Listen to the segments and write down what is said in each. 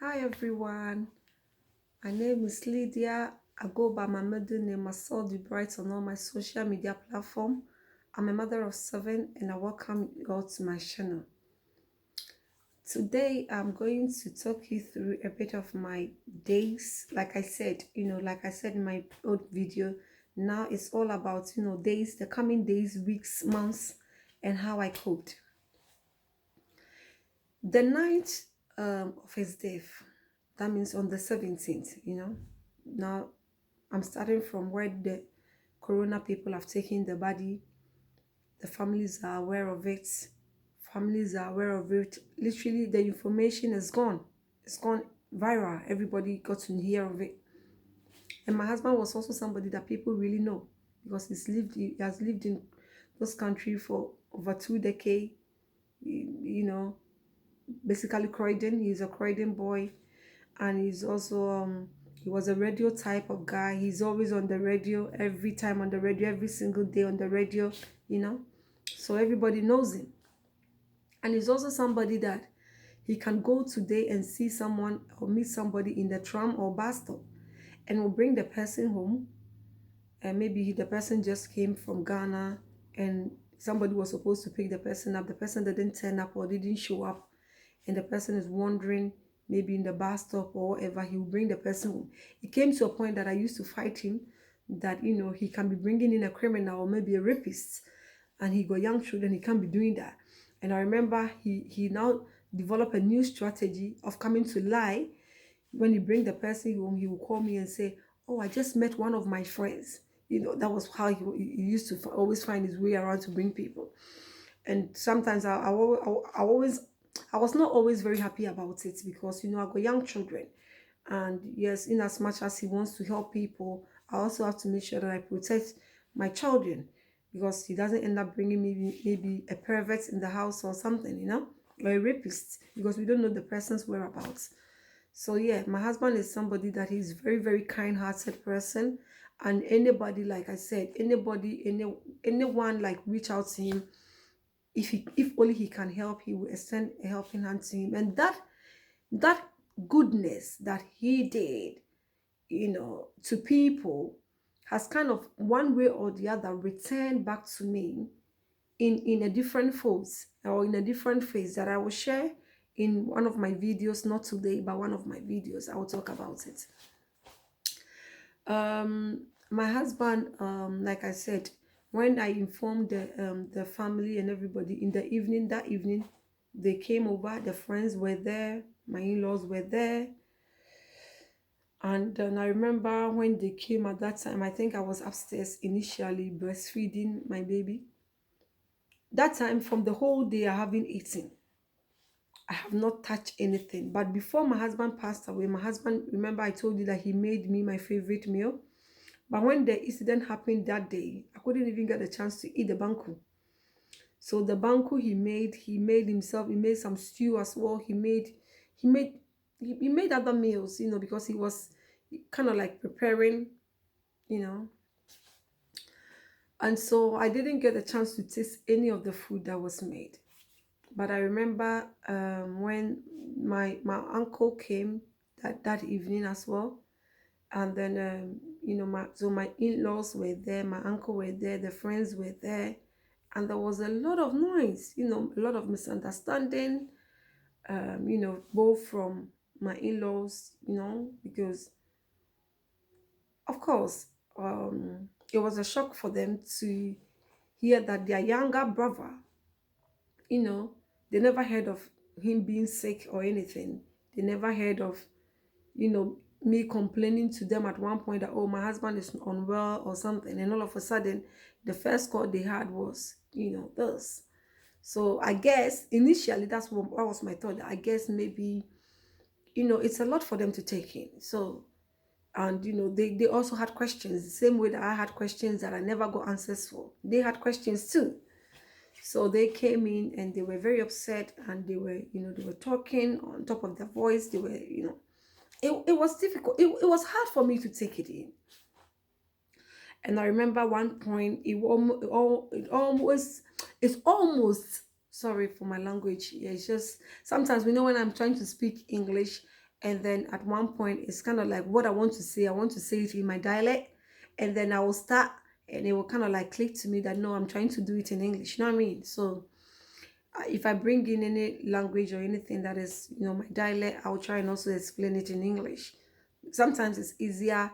Hi everyone, my name is Lydia. I go by my middle name Masel-Debright on all my social media platform. I'm a mother of seven and I welcome you all to my channel. Today I'm going to talk you through a bit of my days. Like I said in my old video, now it's all about days, the coming days, weeks, months, and how I coped. The night of his death, that means on the 17th. Now I'm starting from where the corona people have taken the body. The families are aware of it. Families are aware of it. Literally, the information is gone. It's gone viral. Everybody got to hear of it. And my husband was also somebody that people really know because he has lived in this country for over 2 decades. You know, basically Croydon. He's a Croydon boy, and he's also he was a radio type of guy. He's always on the radio, every time on the radio, every single day on the radio, you know. So everybody knows him. And he's also somebody that he can go today and see someone or meet somebody in the tram or bus stop and will bring the person home. And maybe the person just came from Ghana and somebody was supposed to pick the person up. The person didn't turn up or didn't show up, and the person is wondering, maybe in the bus stop or whatever, he will bring the person home. It came to a point that I used to fight him that he can be bringing in a criminal or maybe a rapist, and he got young children, he can't be doing that. And I remember he now developed a new strategy of coming to lie. When he bring the person home, he will call me and say, "Oh, I just met one of my friends." That was how he used to always find his way around to bring people. And sometimes I was not always very happy about it because I got young children, and yes, in as much as he wants to help people, I also have to make sure that I protect my children because he doesn't end up bringing maybe a pervert in the house or something, or a rapist, because we don't know the person's whereabouts. So yeah, my husband is somebody that is very, very kind-hearted person, and anybody, like I said, anyone like reach out to him, if only he can help, he will extend a helping hand to him. And that goodness that he did, to people, has kind of one way or the other returned back to me in a different phase or in a different phase that I will share in one of my videos, not today, but one of my videos. I will talk about it. My husband, like I said, when I informed the family and everybody in the evening, that evening, they came over, the friends were there, my in-laws were there. And then I remember when they came at that time, I think I was upstairs initially breastfeeding my baby. That time, from the whole day, I haven't eaten. I have not touched anything. But before my husband passed away, my husband, remember I told you that he made me my favorite meal. But when the incident happened that day, I couldn't even get a chance to eat the banku. So the banku he made himself, he made some stew as well. He made other meals, because he was kind of like preparing, you know. And so I didn't get a chance to taste any of the food that was made. But I remember when my uncle came that evening as well. And then my in-laws were there, my uncle were there, the friends were there, and there was a lot of noise, a lot of misunderstanding, both from my in-laws, because of course, it was a shock for them to hear that their younger brother, they never heard of him being sick or anything. They never heard of me complaining to them at one point that, oh, my husband is unwell or something, and all of a sudden the first call they had was this. So I guess initially that was my thought. I guess maybe it's a lot for them to take in. So, and they also had questions the same way that I had questions that I never got answers for. They had questions too. So they came in and they were very upset, and they were talking on top of their voice. They were it was difficult. It was hard for me to take it in. And I remember one point, it's almost, sorry for my language. Yeah, it's just sometimes when I'm trying to speak English And then at one point, it's kind of like what I want to say it in my dialect. And then I will start, and it will kind of like click to me that no, I'm trying to do it in English. You know what I mean? So if I bring in any language or anything that is, my dialect, I'll try and also explain it in English. Sometimes it's easier,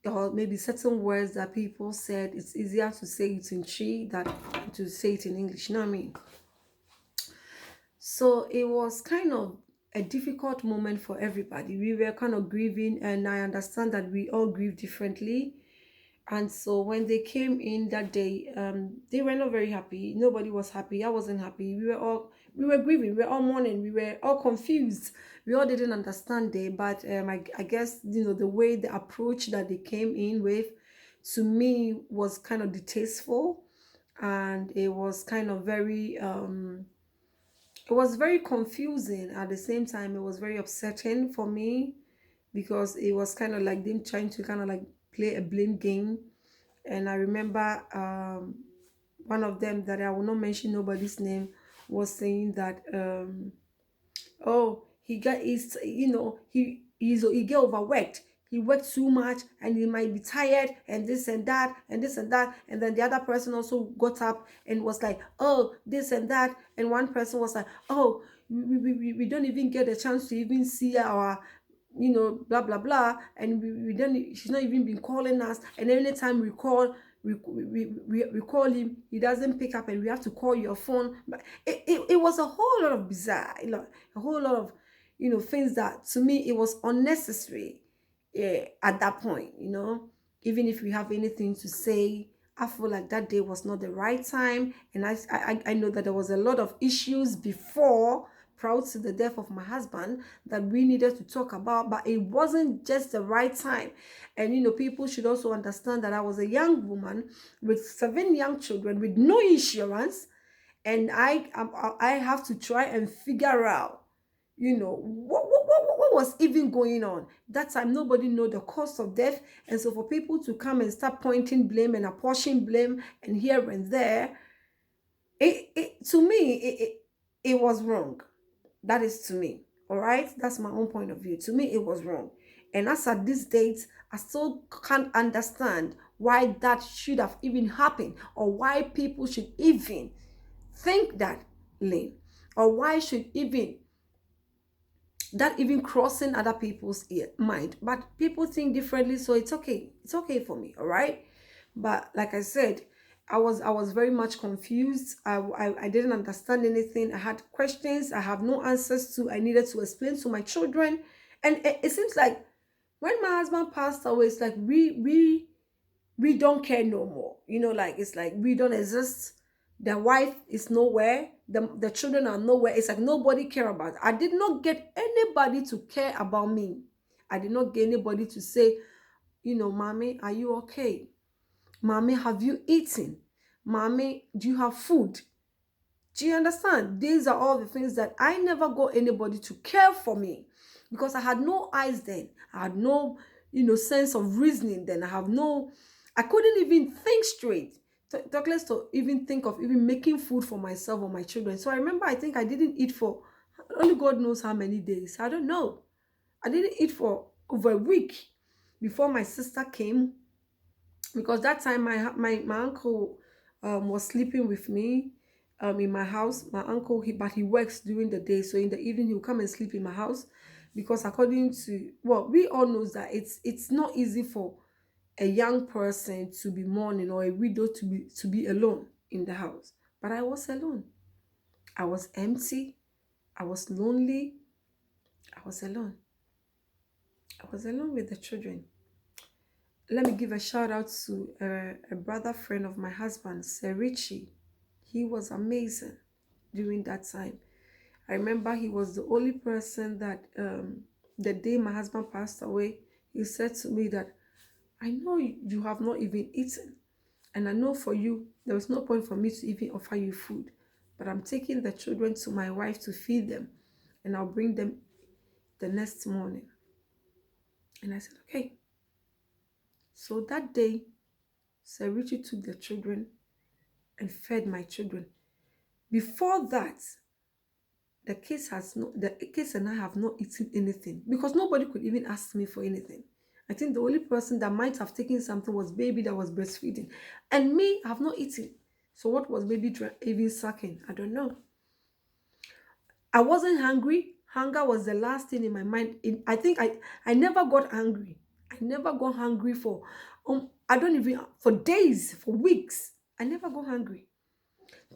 or maybe certain words that people said, it's easier to say it in Chi than to say it in English. You know what I mean? So it was kind of a difficult moment for everybody. We were kind of grieving, and I understand that we all grieve differently. And so when they came in that day, they were not very happy. Nobody was happy. I wasn't happy. We were grieving. We were all mourning. We were all confused. We all didn't understand it. But I guess, the way, the approach that they came in with, to me, was kind of distasteful. And it was kind of it was very confusing. At the same time, it was very upsetting for me, because it was kind of like them trying to kind of like play a blame game. And I remember one of them, that I will not mention nobody's name, was saying that oh, he get overworked. He worked too much, and he might be tired, and this and that, and this and that. And then the other person also got up and was like, oh, this and that. And one person was like, oh, we don't even get a chance to even see our, blah blah blah. And we don't, she's not even been calling us. And anytime we call, we call him, he doesn't pick up, and we have to call your phone. But it was a whole lot of bizarre, a whole lot of, things that, to me, it was unnecessary. At that point, even if we have anything to say, I feel like that day was not the right time. And I know that there was a lot of issues before, prior to the death of my husband, that we needed to talk about, but it wasn't just the right time. And people should also understand that I was a young woman with 7 young children with no insurance, and I have to try and figure out, what was even going on that time. Nobody know the cause of death. And so for people to come and start pointing blame and apportioning blame and here and there, to me, it was wrong. That is to me. All right, that's my own point of view. To me, it was wrong. And as at this date, I still can't understand why that should have even happened, or why people should even think that lane, or why should even that even crossing other people's mind. But people think differently, so it's okay. It's okay for me. All right. But like I said, I was very much confused. I didn't understand anything. I had questions I have no answers to. I needed to explain to my children. And it seems like when my husband passed away, it's like we don't care no more. Like, it's like we don't exist. The wife is nowhere. The children are nowhere. It's like nobody care about it. I did not get anybody to care about me. I did not get anybody to say, Mommy, are you okay? Mommy, have you eaten? Mommy, do you have food? Do you understand? These are all the things that I never got anybody to care for me, because I had no eyes then. I had no, sense of reasoning then. I couldn't even think straight. Talk less to even think of even making food for myself or my children. So I remember, I think I didn't eat for only God knows how many days. I don't know. I didn't eat for over a week before my sister came, because that time my uncle was sleeping with me in my house. My uncle, but he works during the day, so in the evening he'll come and sleep in my house, because according to, well, we all knows that it's not easy for a young person to be mourning, or a widow to be alone in the house. But I was alone. I was empty. I was lonely. I was alone. I was alone with the children. Let me give a shout out to a brother friend of my husband, Sir Richie. He was amazing during that time. I remember he was the only person that the day my husband passed away, he said to me that, I know you have not even eaten. And I know for you, there was no point for me to even offer you food. But I'm taking the children to my wife to feed them. And I'll bring them the next morning. And I said, okay. So that day, Sir Richie took the children and fed my children. Before that, the kids and I have not eaten anything because nobody could even ask me for anything. I think the only person that might have taken something was baby that was breastfeeding, and me, I have not eaten. So what was baby even sucking? I don't know. I wasn't hungry. Hunger was the last thing in my mind. I think I never got hungry. I never got hungry for I don't even for days, for weeks. I never got hungry.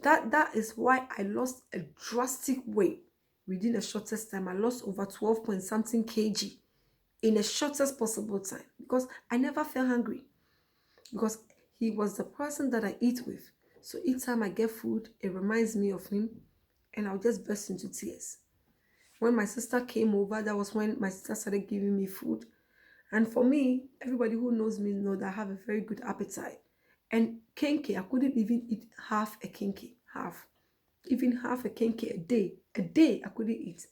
That is why I lost a drastic weight within the shortest time. I lost over 12 point something kg in the shortest possible time because I never felt hungry because he was the person that I eat with. So each time I get food, it reminds me of him and I'll just burst into tears. When my sister came over, that was when my sister started giving me food. And for me, everybody who knows me know that I have a very good appetite. And kenke, I couldn't even eat half a kenke, half. Even half a kenke a day I couldn't eat.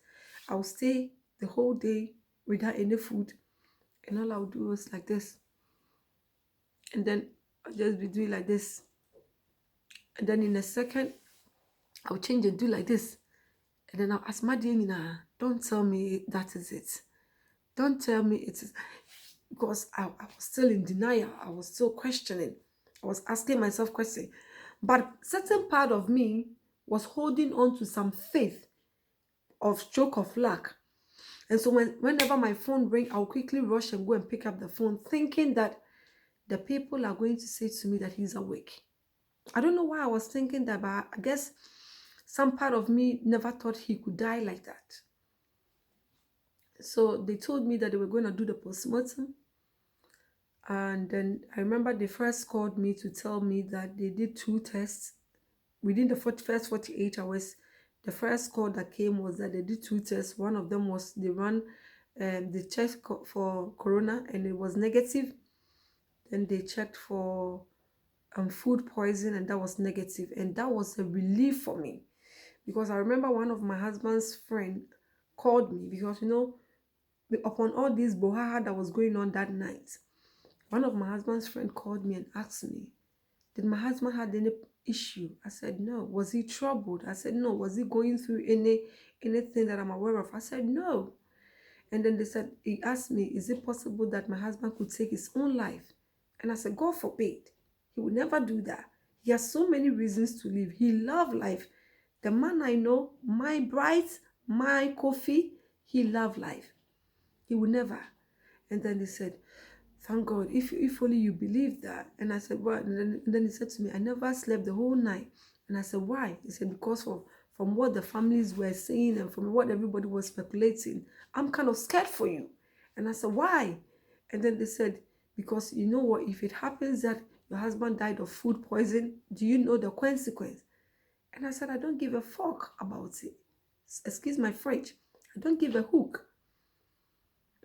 I would stay the whole day without any food. And all I would do was like this. And then I'll just be doing like this. And then in a second, I'll change and do like this. And then I'll ask my dear Nina, don't tell me that is it. Don't tell me it is. Because I was still in denial. I was still questioning. I was asking myself questions. But certain part of me was holding on to some faith of stroke of luck. And so whenever my phone rang, I'll quickly rush and go and pick up the phone, thinking that the people are going to say to me that he's awake. I don't know why I was thinking that, but I guess some part of me never thought he could die like that. So they told me that they were going to do the postmortem. And then I remember they first called me to tell me that they did 2 tests within the first 48 hours. The first call that came was that they did 2 tests. One of them was they ran the check for corona and it was negative. Then they checked for food poison and that was negative. And that was a relief for me because I remember one of my husband's friend called me because, upon all this bohaha that was going on that night, one of my husband's friend called me and asked me, did my husband had any issue? I said, no. Was he troubled? I said, no. Was he going through anything that I'm aware of? I said, no. And then he asked me, is it possible that my husband could take his own life? And I said, God forbid. He would never do that. He has so many reasons to live. He loved life. The man I know, my bright, my coffee, he loved life. He would never. And then they said, thank God, if only you believe that. And I said, what? And then he said to me, I never slept the whole night. And I said, why? He said, because from what the families were saying and from what everybody was speculating, I'm kind of scared for you. And I said, why? And then they said, because you know what, if it happens that your husband died of food poison, do you know the consequence? And I said, I don't give a fuck about it. Excuse my French. I don't give a hook.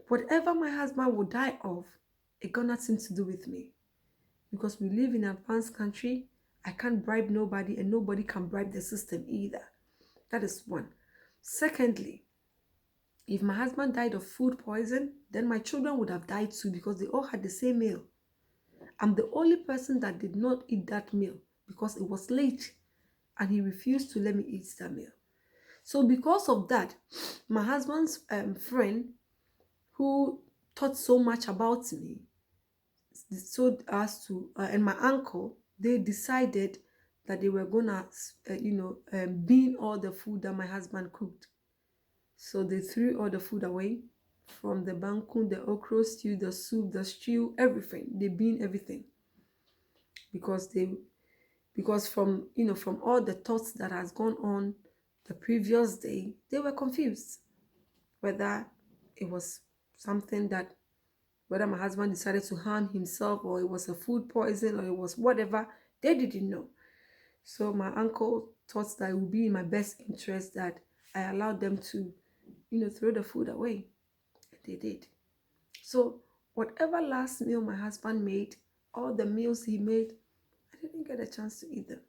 Whatever my husband would die of, it got nothing to do with me. Because we live in an advanced country, I can't bribe nobody and nobody can bribe the system either. That is one. Secondly, if my husband died of food poison, then my children would have died too because they all had the same meal. I'm the only person that did not eat that meal because it was late and he refused to let me eat that meal. So because of that, my husband's friend who thought so much about me told us to, and my uncle, they decided that they were gonna, bin all the food that my husband cooked. So they threw all the food away from the bankun, the okra stew, the soup, the stew, everything. They bin everything because from all the thoughts that has gone on the previous day, they were confused whether it was something that whether my husband decided to harm himself or it was a food poison or it was whatever, they didn't know. So my uncle thought that it would be in my best interest that I allowed them to, throw the food away. And they did. So whatever last meal my husband made, all the meals he made, I didn't get a chance to eat them.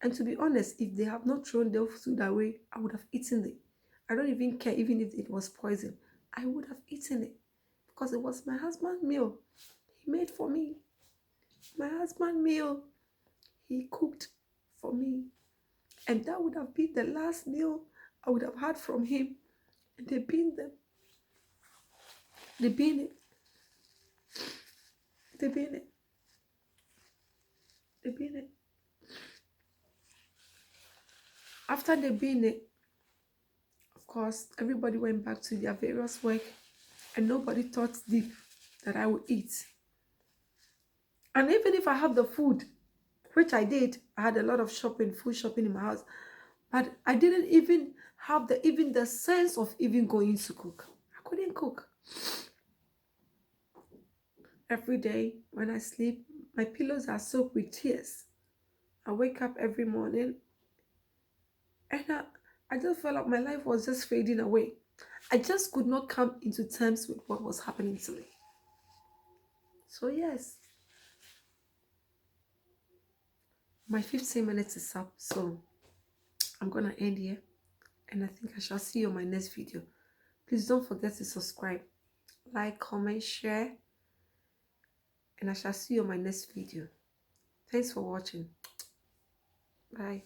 And to be honest, if they have not thrown the food away, I would have eaten it. I don't even care even if it was poison. I would have eaten it because it was my husband's meal he made for me. My husband's meal he cooked for me. And that would have been the last meal I would have heard from him. And they beat them. They beat it. They beat it. They beat it. After they beat it, of course, everybody went back to their various work, and nobody thought deep that I would eat. And even if I have the food, which I did, I had a lot of shopping, food shopping in my house, but I didn't even have the sense of even going to cook. I couldn't cook. Every day when I sleep, my pillows are soaked with tears. I wake up every morning and I just felt like my life was just fading away. I just could not come into terms with what was happening to me. So yes, my 15 minutes is up, so I'm gonna end here, and I think I shall see you on my next video. Please don't forget to subscribe, like, comment, share, and I shall see you on my next video. Thanks for watching. Bye.